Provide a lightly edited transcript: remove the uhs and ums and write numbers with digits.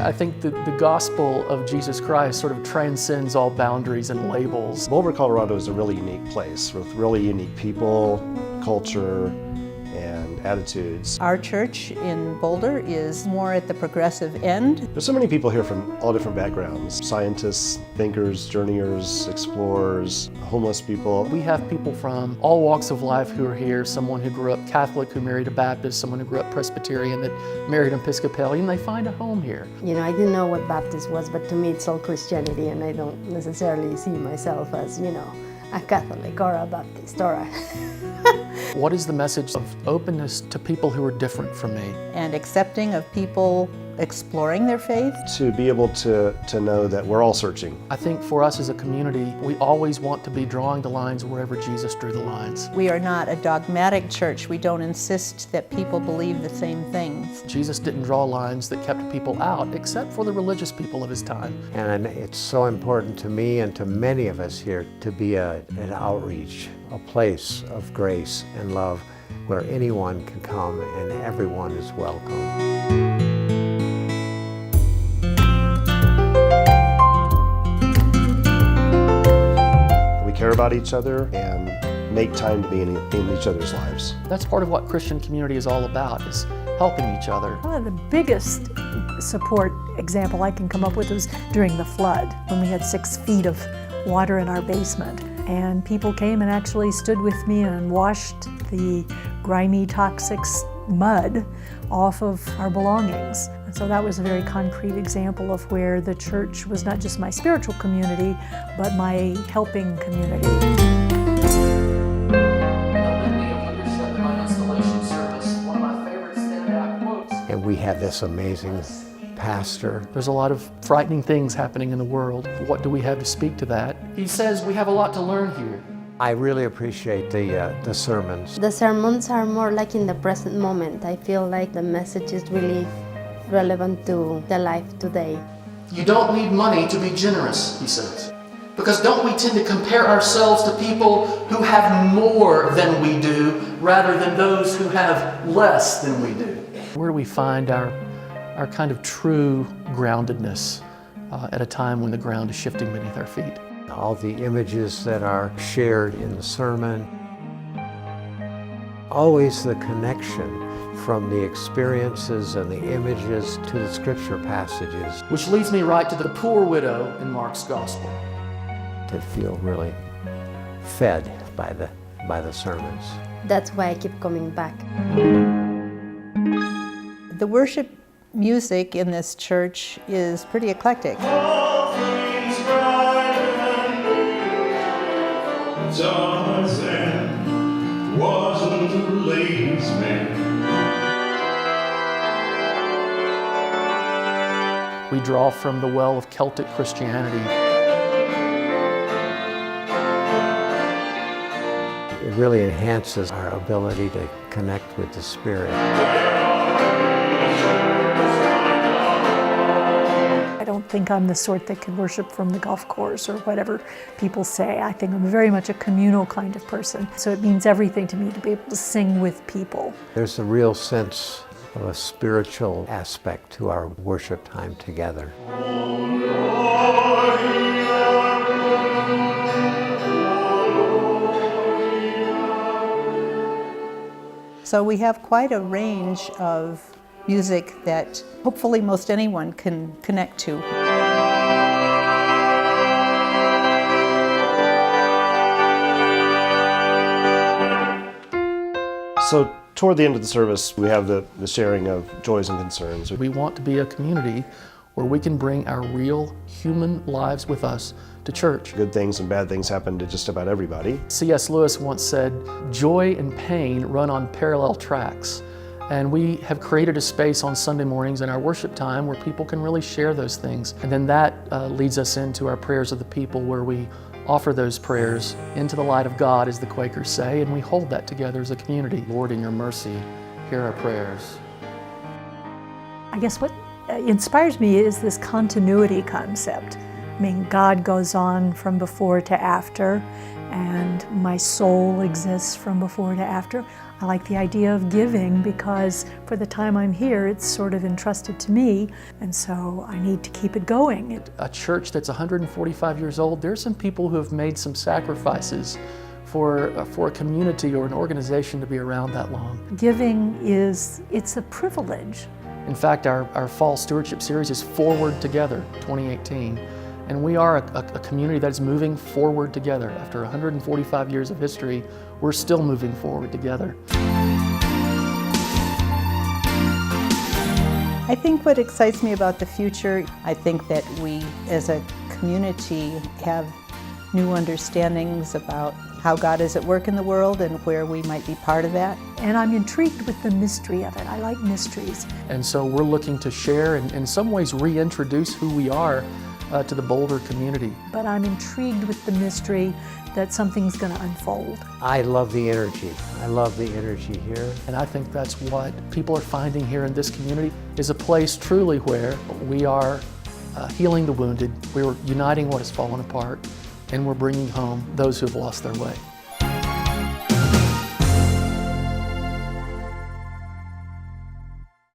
I think that the gospel of Jesus Christ sort of transcends all boundaries and labels. Boulder, Colorado is a really unique place with really unique people, culture, and attitudes. Our church in Boulder is more at the progressive end. There's so many people here from all different backgrounds. Scientists, thinkers, journeyers, explorers, homeless people. We have people from all walks of life who are here. Someone who grew up Catholic who married a Baptist, someone who grew up Presbyterian that married an Episcopalian. They find a home here. You know, I didn't know what Baptist was, but to me it's all Christianity, and I don't necessarily see myself as, you know, a Catholic or a Baptist or a... What is the message of openness to people who are different from me? And accepting of people exploring their faith. To be able to know that we're all searching. I think for us as a community, we always want to be drawing the lines wherever Jesus drew the lines. We are not a dogmatic church. We don't insist that people believe the same things. Jesus didn't draw lines that kept people out, except for the religious people of his time. And it's so important to me and to many of us here to be an outreach, a place of grace and love where anyone can come and everyone is welcome. Care about each other and make time to be in each other's lives. That's part of what Christian community is all about, is helping each other. One of the biggest support example I can come up with was during the flood, when we had 6 feet of water in our basement. And people came and actually stood with me and washed the grimy, toxic mud off of our belongings. And so that was a very concrete example of where the church was not just my spiritual community, but my helping community. And we had this amazing pastor. There's a lot of frightening things happening in the world. What do we have to speak to that? He says we have a lot to learn here. I really appreciate the sermons. The sermons are more like in the present moment. I feel like the message is really relevant to the life today. You don't need money to be generous, he says. Because don't we tend to compare ourselves to people who have more than we do, rather than those who have less than we do? Where do we find our kind of true groundedness at a time when the ground is shifting beneath our feet? All the images that are shared in the sermon. Always the connection from the experiences and the images to the scripture passages. Which leads me right to the poor widow in Mark's gospel. To feel really fed by the sermons. That's why I keep coming back. The worship music in this church is pretty eclectic. Tarzan wasn't a lady's man. We draw from the well of Celtic Christianity. It really enhances our ability to connect with the Spirit. I don't think I'm the sort that can worship from the golf course or whatever people say. I think I'm very much a communal kind of person. So it means everything to me to be able to sing with people. There's a real sense of a spiritual aspect to our worship time together. So we have quite a range of music that hopefully most anyone can connect to. So toward the end of the service, we have the sharing of joys and concerns. We want to be a community where we can bring our real human lives with us to church. Good things and bad things happen to just about everybody. C.S. Lewis once said, joy and pain run on parallel tracks. And we have created a space on Sunday mornings in our worship time where people can really share those things. And then that leads us into our prayers of the people, where we offer those prayers into the light of God, as the Quakers say, and we hold that together as a community. Lord, in your mercy, hear our prayers. I guess what inspires me is this continuity concept. I mean, God goes on from before to after, and my soul exists from before to after. I like the idea of giving because for the time I'm here, it's sort of entrusted to me, and so I need to keep it going. A church that's 145 years old, there's some people who have made some sacrifices for a community or an organization to be around that long. Giving it's a privilege. In fact, our fall stewardship series is Forward Together 2018. And we are a community that is moving forward together. After 145 years of history, we're still moving forward together. I think what excites me about the future, I think that we as a community have new understandings about how God is at work in the world and where we might be part of that. And I'm intrigued with the mystery of it. I like mysteries. And so we're looking to share and in some ways reintroduce who we are to the Boulder community. But I'm intrigued with the mystery that something's going to unfold. I love the energy. I love the energy here. And I think that's what people are finding here in this community is a place truly where we are healing the wounded, we're uniting what has fallen apart, and we're bringing home those who have lost their way.